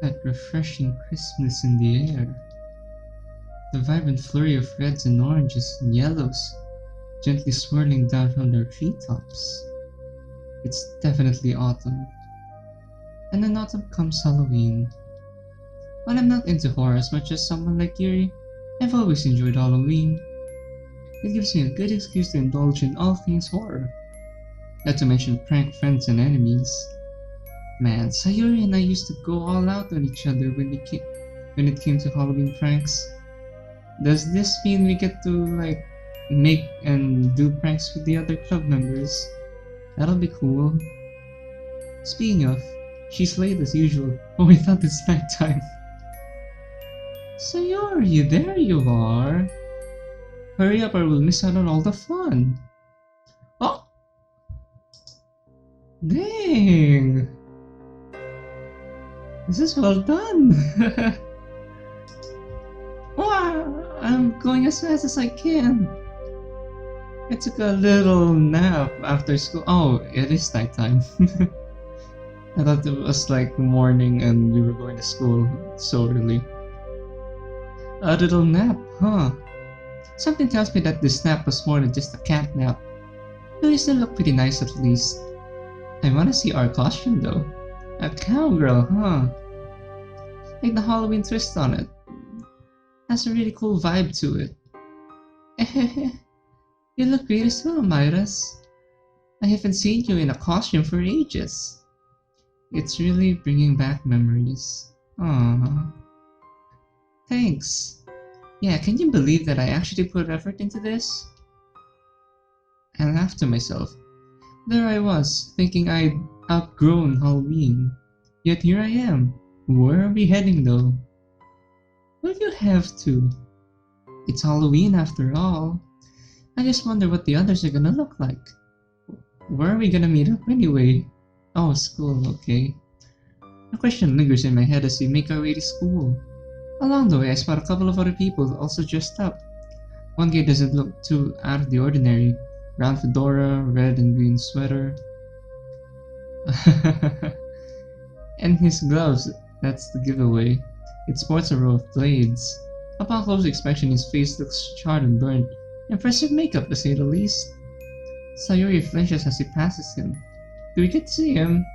That refreshing crispness in the air. The vibrant flurry of reds and oranges and yellows gently swirling down from their treetops. It's definitely autumn. And in autumn comes Halloween. While I'm not into horror as much as someone like Yuri, I've always enjoyed Halloween. It gives me a good excuse to indulge in all things horror. Not to mention prank friends and enemies. Man, Sayuri and I used to go all out on each other when it came to Halloween pranks. Does this mean we get to make and do pranks with the other club members? That'll be cool. Speaking of, she's late as usual. Oh, we thought it's nighttime. Sayuri, there you are. Hurry up or we'll miss out on all the fun. Oh! Dang! This is well done! Wow! I'm going as fast as I can. I took a little nap after school. Oh, it is nighttime. I thought it was like morning and we were going to school so early. A little nap, huh? Something tells me that this nap was more than just a cat nap. But you still look pretty nice at least. I wanna see our costume though. A cowgirl, huh? Like the Halloween twist on it. Has a really cool vibe to it. You look great as well, Midas. I haven't seen you in a costume for ages. It's really bringing back memories. Aww. Thanks. Yeah, can you believe that I actually put effort into this? I laughed to myself. There I was, thinking I'd outgrown Halloween. Yet here I am. Where are we heading though? Well, you have to. It's Halloween after all. I just wonder what the others are gonna look like. Where are we gonna meet up anyway? Oh, school, okay. A question lingers in my head as we make our way to school. Along the way, I spot a couple of other people also dressed up. One guy doesn't look too out of the ordinary. Brown fedora, red and green sweater. And his gloves, that's the giveaway. It sports a row of blades. Upon close inspection, his face looks charred and burnt. Impressive makeup, to say the least. Sayuri flinches as he passes him. Do we get to see him?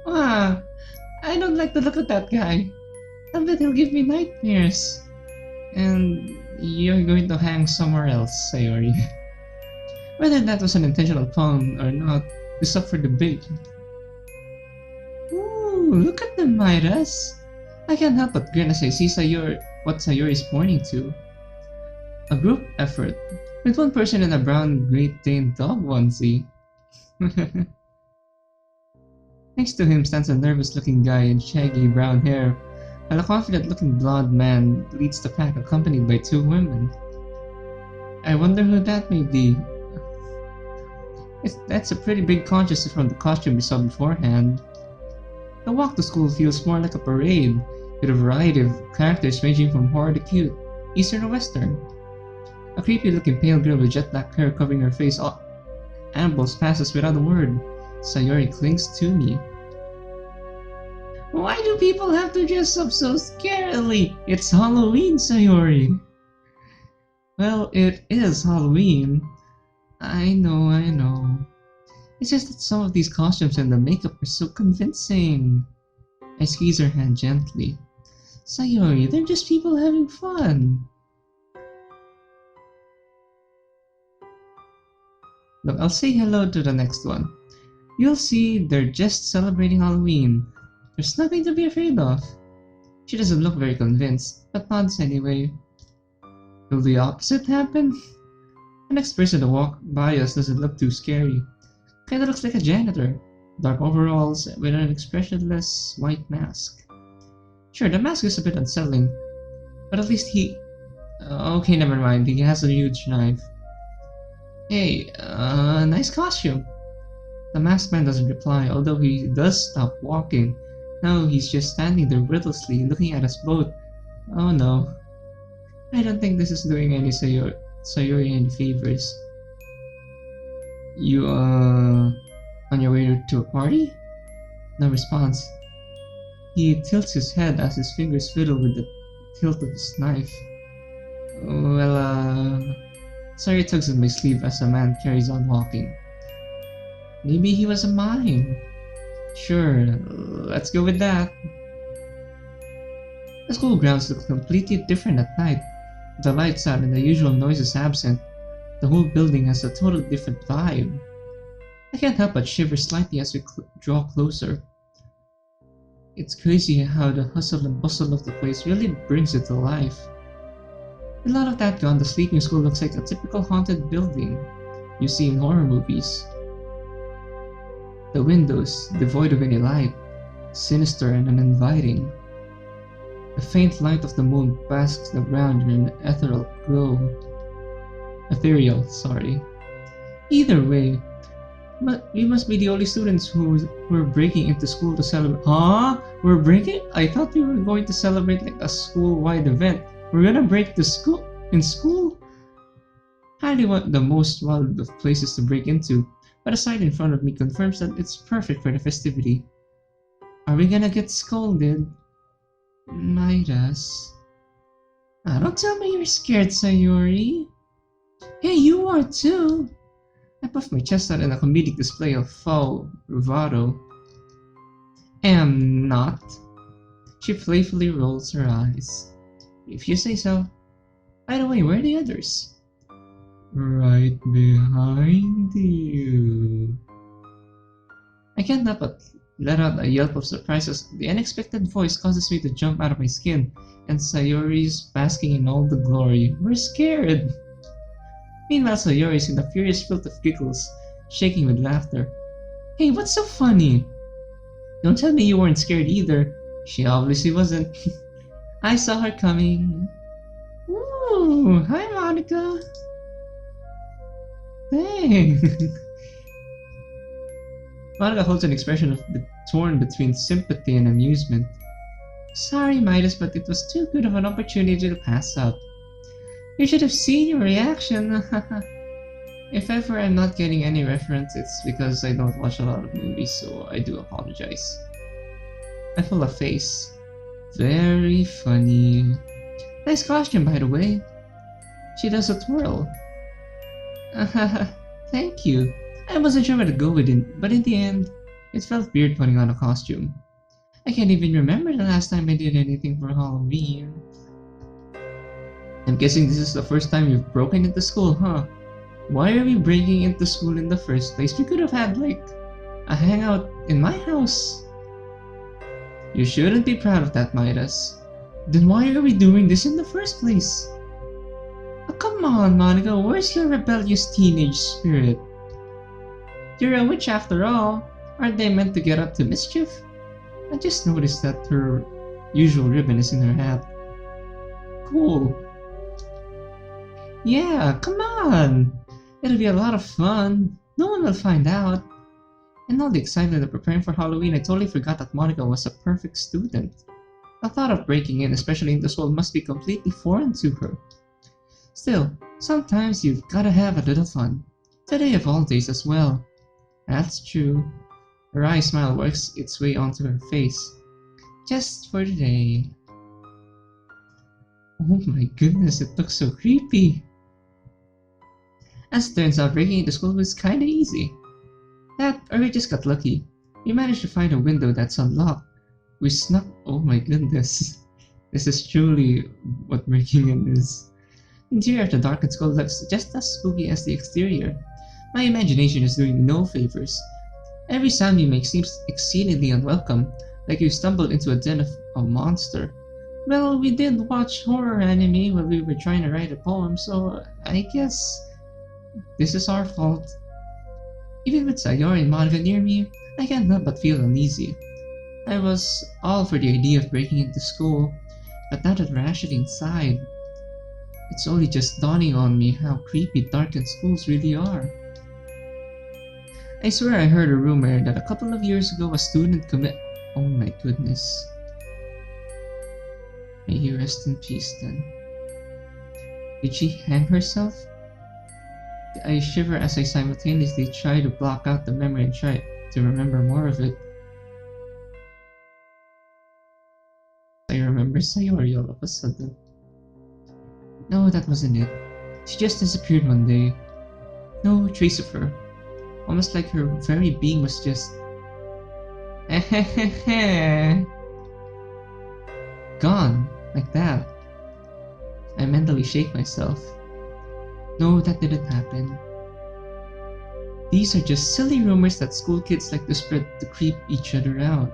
Ah, I don't like the look of that guy. I bet he'll give me nightmares. And you're going to hang somewhere else, Sayori. Whether that was an intentional pun or not is up for debate. Ooh, look at them, Midas. I can't help but grin as I see what Sayori is pointing to. A group effort, with one person in a brown Great Dane dog onesie. Next to him stands a nervous-looking guy in shaggy brown hair, while a confident-looking blonde man leads the pack accompanied by two women. I wonder who that may be. That's a pretty big contrast from the costume we saw beforehand. The walk to school feels more like a parade, with a variety of characters ranging from horror to cute, Eastern or Western. A creepy-looking pale girl with jet-black hair covering her face ambles past us without a word. Sayori clings to me. Why do people have to dress up so scarily? It's Halloween, Sayori! Well, it is Halloween. I know. It's just that some of these costumes and the makeup are so convincing. I squeeze her hand gently. Sayori, they're just people having fun. Look, I'll say hello to the next one. You'll see they're just celebrating Halloween. There's nothing to be afraid of. She doesn't look very convinced, but nods anyway. Will the opposite happen? The next person to walk by us doesn't look too scary. Kinda looks like a janitor. Dark overalls with an expressionless white mask. Sure, the mask is a bit unsettling, but at least okay, never mind, he has a huge knife. Hey, nice costume. The masked man doesn't reply, although he does stop walking. Now he's just standing there wordlessly, looking at us both. Oh no. I don't think this is doing any Sayori any favors. You, on your way to a party? No response. He tilts his head as his fingers fiddle with the tilt of his knife. Well, Sorry tugs at my sleeve as the man carries on walking. Maybe he was a mime. Sure, let's go with that. The school grounds look completely different at night. The lights out and the usual noises absent. The whole building has a totally different vibe. I can't help but shiver slightly as we draw closer. It's crazy how the hustle and bustle of the place really brings it to life. With a lot of that gone, the sleeping school looks like a typical haunted building you see in horror movies. The windows, devoid of any light, sinister and uninviting. The faint light of the moon basks the ground in an ethereal, sorry. Either way, we must be the only students who are breaking into school to celebrate. Huh? We're breaking? I thought we were going to celebrate like a school-wide event. We're gonna break the school in school? Highly want the most wild of places to break into, but a sign in front of me confirms that it's perfect for the festivity. Are we gonna get scolded? Midas. Don't tell me you're scared, Sayori. Hey, you are too. I puffed my chest out in a comedic display of faux bravado. Am not. She playfully rolls her eyes. If you say so. By the way, where are the others? Right behind you. I can't help but let out a yelp of surprise as the unexpected voice causes me to jump out of my skin, and Sayori's basking in all the glory. We're scared! Meanwhile, Sayori's in a furious filth of giggles, shaking with laughter. Hey, what's so funny? Don't tell me you weren't scared either. She obviously wasn't. I saw her coming. Ooh, hi Monica. Hey. Monica holds an expression of torn between sympathy and amusement. Sorry, Midas, but it was too good of an opportunity to pass up. You should have seen your reaction. If ever I'm not getting any reference, it's because I don't watch a lot of movies, so I do apologize. I pull a face. Very funny. Nice costume, by the way. She does a twirl. Thank you. I wasn't sure where to go with it, but in the end, it felt weird putting on a costume. I can't even remember the last time I did anything for Halloween. I'm guessing this is the first time you've broken into school, huh? Why are we breaking into school in the first place? We could have had, like, a hangout in my house. You shouldn't be proud of that, Midas. Then why are we doing this in the first place? Oh, come on, Monica, where's your rebellious teenage spirit? You're a witch after all. Aren't they meant to get up to mischief? I just noticed that her usual ribbon is in her hat. Cool. Yeah, come on! It'll be a lot of fun. No one will find out. In all the excitement of preparing for Halloween, I totally forgot that Monica was a perfect student. The thought of breaking in, especially into school, must be completely foreign to her. Still, sometimes you've gotta have a little fun. Today of all days as well. That's true. Her wry smile works its way onto her face. Just for today. Oh my goodness, it looks so creepy. As it turns out, breaking into school was kinda easy. That, or we just got lucky. We managed to find a window that's unlocked. We snuck. Oh my goodness. This is truly what breaking in is. The interior of the darkened school looks just as spooky as the exterior. My imagination is doing no favors. Every sound we make seems exceedingly unwelcome, like we stumbled into a den of a monster. Well, we did watch horror anime while we were trying to write a poem, so I guess this is our fault. Even with Sayori and Monica near me, I can't help but feel uneasy. I was all for the idea of breaking into school, but now that we're actually inside, it's only just dawning on me how creepy darkened schools really are. I swear I heard a rumor that a couple of years ago a student Oh my goodness. May he rest in peace then. Did she hang herself? I shiver as I simultaneously try to block out the memory and try to remember more of it. remember Sayori all of a sudden. No, that wasn't it. She just disappeared one day. No trace of her. Almost like her very being was just... gone, like that. I mentally shake myself. No, that didn't happen. These are just silly rumors that school kids like to spread to creep each other out.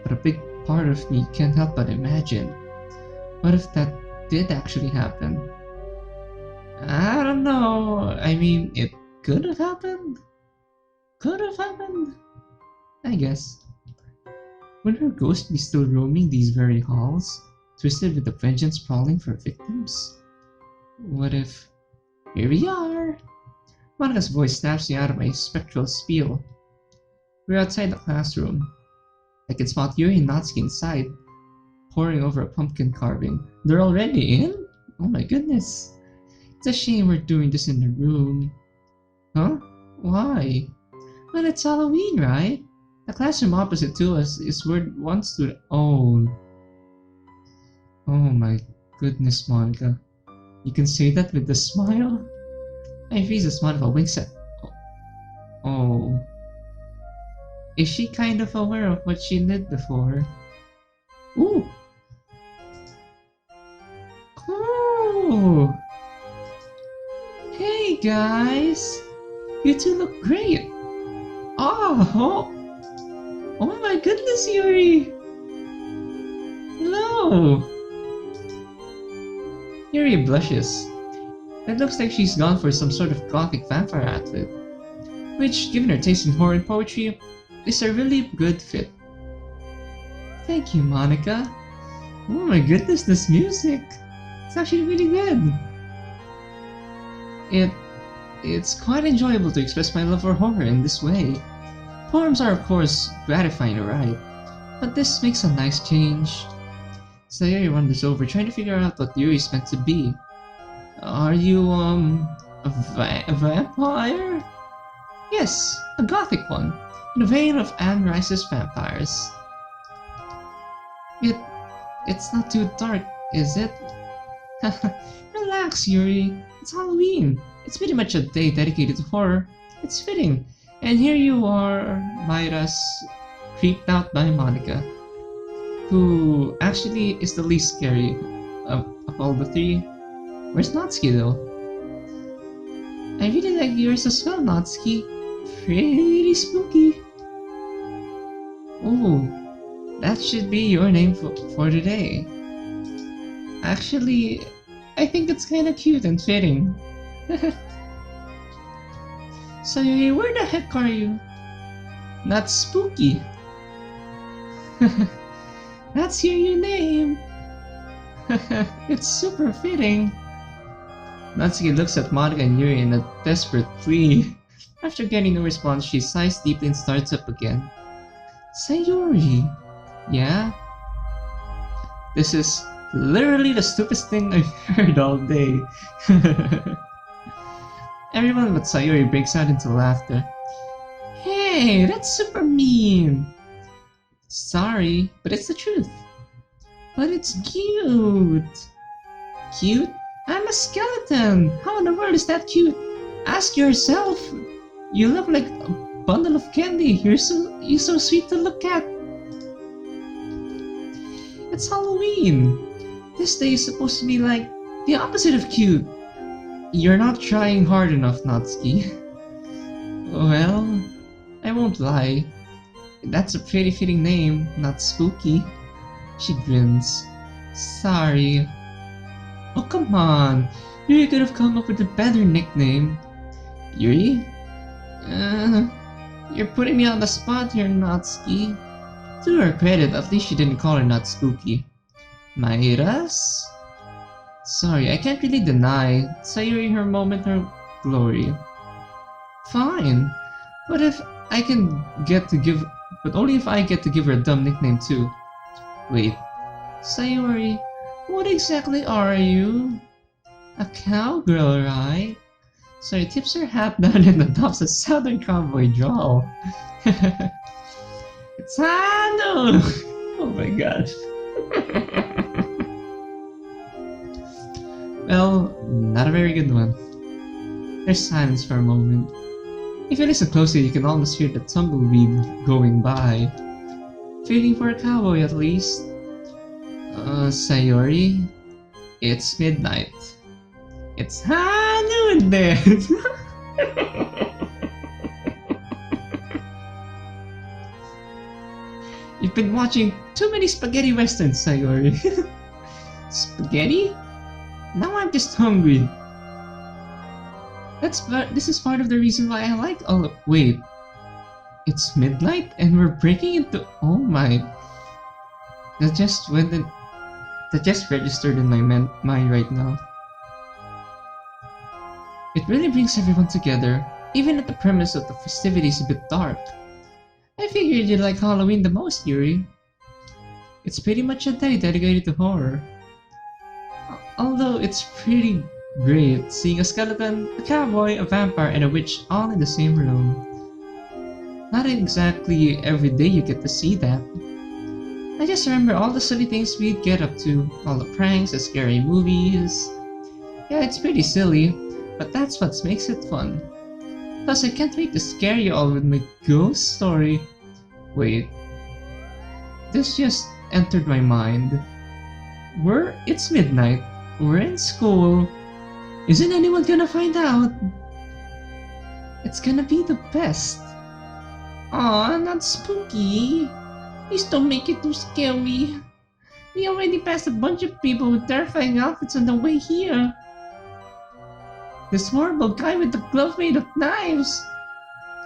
But a big part of me can't help but imagine, what if that did actually happen? I don't know. I mean, it could have happened. Could have happened. I guess. Would her ghost be still roaming these very halls, twisted with the vengeance prowling for victims? What if... Here we are! Monika's voice snaps me out of my spectral spiel. We're outside the classroom. I can spot Yuri and Natsuki inside, poring over a pumpkin carving. They're already in? Oh my goodness. It's a shame we're doing this in the room. Huh? Why? Well, it's Halloween, right? The classroom opposite to us is where one student... Oh my goodness, Monika. You can say that with a smile? I freeze as Monika winks at... Oh. Is she kind of aware of what she did before? Ooh! Cool! Hey guys! You two look great! Oh my goodness, Yuri! Hello! Yuri blushes. It looks like she's gone for some sort of gothic vampire outfit, which, given her taste in horror and poetry, is a really good fit. Thank you, Monika. Oh my goodness, this music! It's actually really good. It's quite enjoyable to express my love for horror in this way. Poems are of course gratifying to write, but this makes a nice change. Sayori wanders over, trying to figure out what Yuri's meant to be. Are you, a vampire? Yes, a gothic one, in the vein of Anne Rice's vampires. It's not too dark, is it? Relax, Yuri. It's Halloween. It's pretty much a day dedicated to horror. It's fitting. And here you are, Midas, creeped out by Monika, who actually is the least scary of all the three. Where's Natsuki though? I really like yours as well, Natsuki. Pretty spooky. Oh, that should be your name for today. Actually, I think it's kinda cute and fitting. So, where the heck are you? Not spooky. That's your name. It's super fitting. Natsuki looks at Monika and Yuri in a desperate plea. After getting no response, she sighs deeply and starts up again. Sayori. Yeah? This is literally the stupidest thing I've heard all day. Everyone but Sayori breaks out into laughter. Hey, that's super mean! Sorry, but it's the truth. But it's cute! Cute? I'm a skeleton! How in the world is that cute? Ask yourself! You look like a bundle of candy. You're so sweet to look at. It's Halloween! This day is supposed to be like the opposite of cute. You're not trying hard enough, Natsuki. Well, I won't lie. That's a pretty fitting name, not spooky. She grins. Sorry. Oh, come on. Yuri could have come up with a better nickname. Yuri? You're putting me on the spot here, Natsuki. To her credit, at least she didn't call her not spooky. Midas? Sorry, I can't really deny Sayori her moment of glory. Fine, but only if I get to give her a dumb nickname too. Wait, Sayori, what exactly are you? A cowgirl, right? Sayori tips her hat down and adopts a southern cowboy drawl. It's Hano! Oh my god. Well, not a very good one. There's silence for a moment. If you listen closely, you can almost hear the tumbleweed going by. Feeling for a cowboy at least. Sayori, it's midnight. It's high noon there. You've been watching too many spaghetti westerns, Sayori. Spaghetti? Now I'm just hungry. This is part of the reason why I like all of— Wait. It's midnight and we're breaking into— Oh my. That just registered in my mind right now. It really brings everyone together, even if the premise of the festivities is a bit dark. I figured you'd like Halloween the most, Yuri. It's pretty much a day dedicated to horror. Although it's pretty great seeing a skeleton, a cowboy, a vampire, and a witch all in the same room. Not exactly every day you get to see that. I just remember all the silly things we'd get up to, all the pranks, the scary movies. Yeah, it's pretty silly, but that's what makes it fun. Plus, I can't wait to scare you all with my ghost story. Wait, this just entered my mind. It's midnight, we're in school. Isn't anyone gonna find out? It's gonna be the best. Aw, not spooky. Please don't make it too scary. We already passed a bunch of people with terrifying outfits on the way here. This horrible guy with the glove made of knives.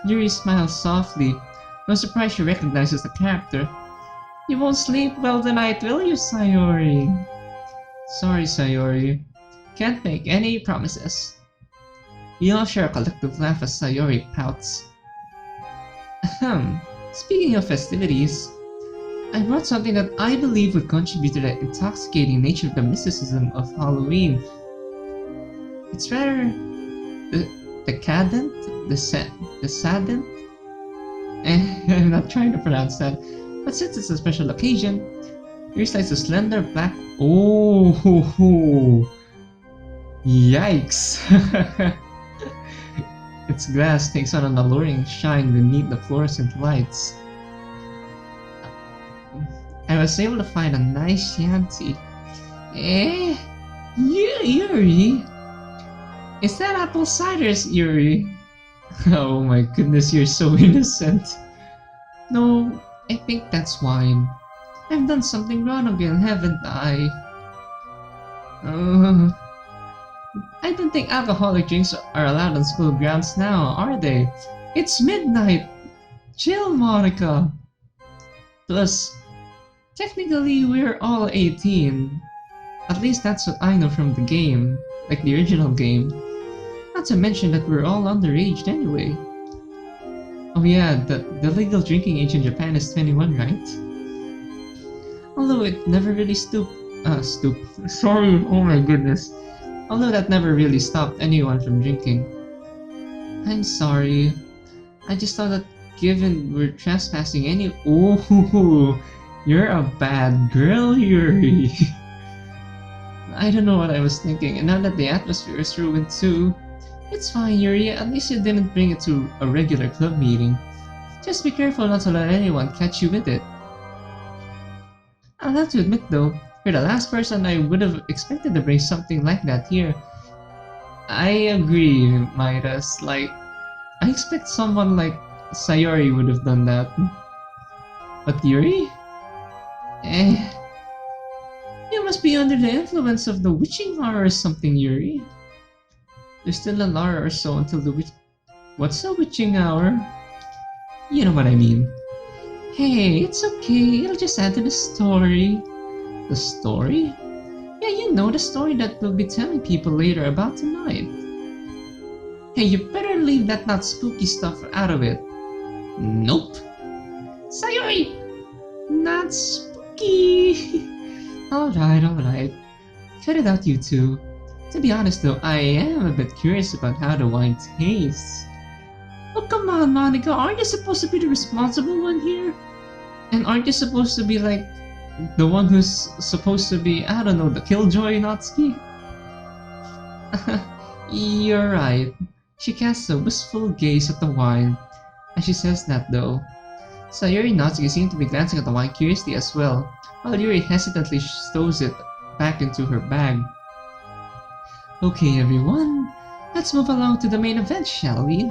Yuri smiles softly. No surprise she recognizes the character. You won't sleep well tonight, will you, Sayori? Sorry, Sayori. Can't make any promises. We all share a collective laugh as Sayori pouts. Ahem. Speaking of festivities, I brought something that I believe would contribute to the intoxicating nature of the mysticism of Halloween. It's rather decadent, sadent. I'm not trying to pronounce that, but since it's a special occasion, here's like a slender black— Oh, ho, ho. Yikes! Its glass takes on an alluring shine beneath the fluorescent lights. I was able to find a nice shanty. Yuri? Is that apple cider, Yuri? Oh my goodness, you're so innocent. No, I think that's wine. I've done something wrong again, haven't I? I don't think alcoholic drinks are allowed on school grounds now, are they? It's midnight! Chill, Monica! Plus, technically we're all 18. At least that's what I know from the game, like the original game. Not to mention that we're all underage anyway. Oh yeah, the legal drinking age in Japan is 21, right? Although it never really sorry, oh my goodness. Although that never really stopped anyone from drinking. I'm sorry. I just thought that given we're trespassing Oh, you're a bad girl, Yuri. I don't know what I was thinking, and now that the atmosphere is ruined too. It's fine, Yuri, at least you didn't bring it to a regular club meeting. Just be careful not to let anyone catch you with it. I'll have to admit though, you're the last person I would have expected to bring something like that here. I agree, Midas. Like, I expect someone like Sayori would have done that. But Yuri? You must be under the influence of the witching hour or something, Yuri. There's still an hour or so until the What's a witching hour? You know what I mean. Hey, it's okay. It'll just add to the story. The story? Yeah, you know the story that we'll be telling people later about tonight. Hey, you better leave that not spooky stuff out of it. Nope. Sayori! Not spooky. Alright. Cut it out, you two. To be honest though, I am a bit curious about how the wine tastes. Oh come on, Monica, aren't you supposed to be the responsible one here? And aren't you supposed to be like The one who's supposed to be, I don't know, the killjoy Natsuki? You're right. She casts a wistful gaze at the wine. As she says that though, Sayuri Natsuki seemed to be glancing at the wine curiously as well, while Yuri hesitantly stows it back into her bag. Okay everyone, let's move along to the main event, shall we?